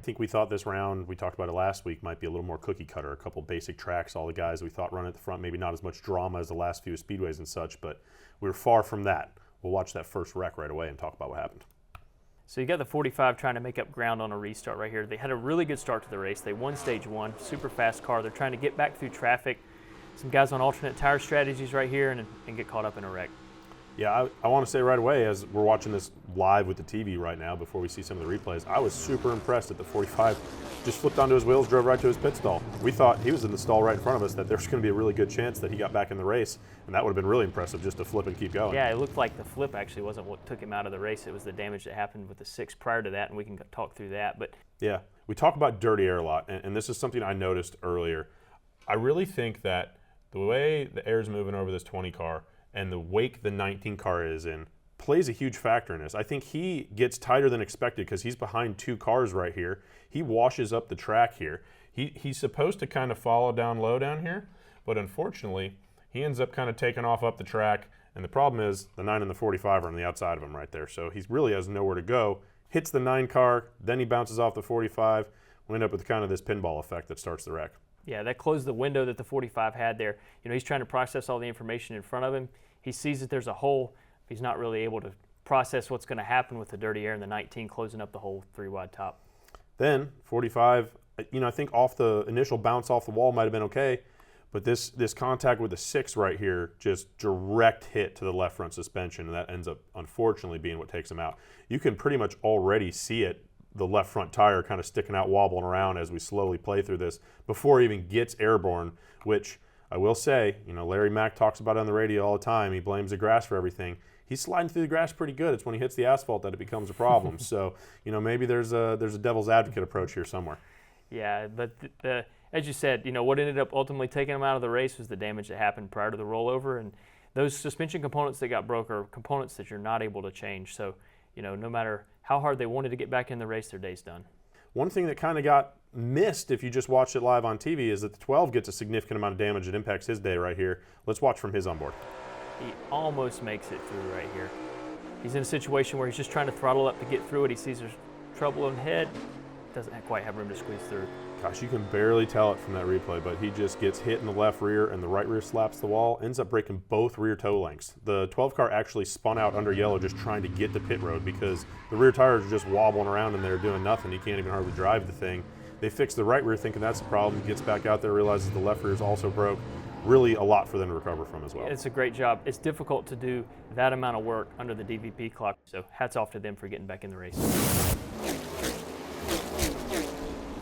think we thought this round, we talked about it last week, might be a little more cookie cutter, a couple basic tracks, all the guys we thought run at the front, maybe not as much drama as the last few speedways and such, but we were far from that. We'll watch that first wreck right away and talk about what happened. So you got the 45 trying to make up ground on a restart right here. They had a really good start to the race. They won stage 1, super fast car. They're trying to get back through traffic. Some guys on alternate tire strategies right here and get caught up in a wreck. Yeah, I want to say right away, as we're watching this live with the TV right now before we see some of the replays, I was super impressed that the 45 just flipped onto his wheels, drove right to his pit stall. We thought he was in the stall right in front of us, that there was going to be a really good chance that he got back in the race, and that would have been really impressive just to flip and keep going. Yeah, it looked like the flip actually wasn't what took him out of the race. It was the damage that happened with the 6 prior to that, and we can talk through that. But yeah, we talk about dirty air a lot, and this is something I noticed earlier. I really think that the way the air is moving over this 20 car and the wake the 19 car is in plays a huge factor in this. I think he gets tighter than expected because he's behind 2 cars right here. He washes up the track here. He's supposed to kind of follow down low down here, but unfortunately, he ends up kind of taking off up the track, and the problem is the 9 and the 45 are on the outside of him right there, so he really has nowhere to go. Hits the 9 car, then he bounces off the 45. We'll end up with kind of this pinball effect that starts the wreck. yeah, that closed the window that the 45 had there. You know, he's trying to process all the information in front of him. He sees that there's a hole. He's not really able to process what's going to happen with the dirty air and the 19 closing up the whole 3-wide top. Then 45, you know, I think off the initial bounce off the wall might have been okay, but this contact with the 6 right here, just direct hit to the left front suspension, and that ends up unfortunately being what takes him out. You can pretty much already see it, the left front tire kind of sticking out, wobbling around as we slowly play through this before he even gets airborne, which I will say, you know, Larry Mack talks about it on the radio all the time. He blames the grass for everything. He's sliding through the grass pretty good. It's when he hits the asphalt that it becomes a problem. So, you know, maybe there's a devil's advocate approach here somewhere. Yeah, but as you said, you know, what ended up ultimately taking him out of the race was the damage that happened prior to the rollover, and those suspension components that got broke are components that you're not able to change. So, you know, no matter how hard they wanted to get back in the race, their day's done. One thing that kind of got missed if you just watched it live on TV is that the 12 gets a significant amount of damage that impacts his day right here. Let's watch from his onboard. He almost makes it through right here. He's in a situation where he's just trying to throttle up to get through it. He sees there's trouble ahead. Doesn't quite have room to squeeze through. Gosh, you can barely tell it from that replay, but he just gets hit in the left rear and the right rear slaps the wall, ends up breaking both rear toe lengths. The 12 car actually spun out under yellow just trying to get to pit road because the rear tires are just wobbling around and they're doing nothing. He can't even hardly drive the thing. They fix the right rear thinking that's the problem, gets back out there, realizes the left rear is also broke. Really a lot for them to recover from as well. It's a great job. It's difficult to do that amount of work under the DVP clock, so hats off to them for getting back in the race.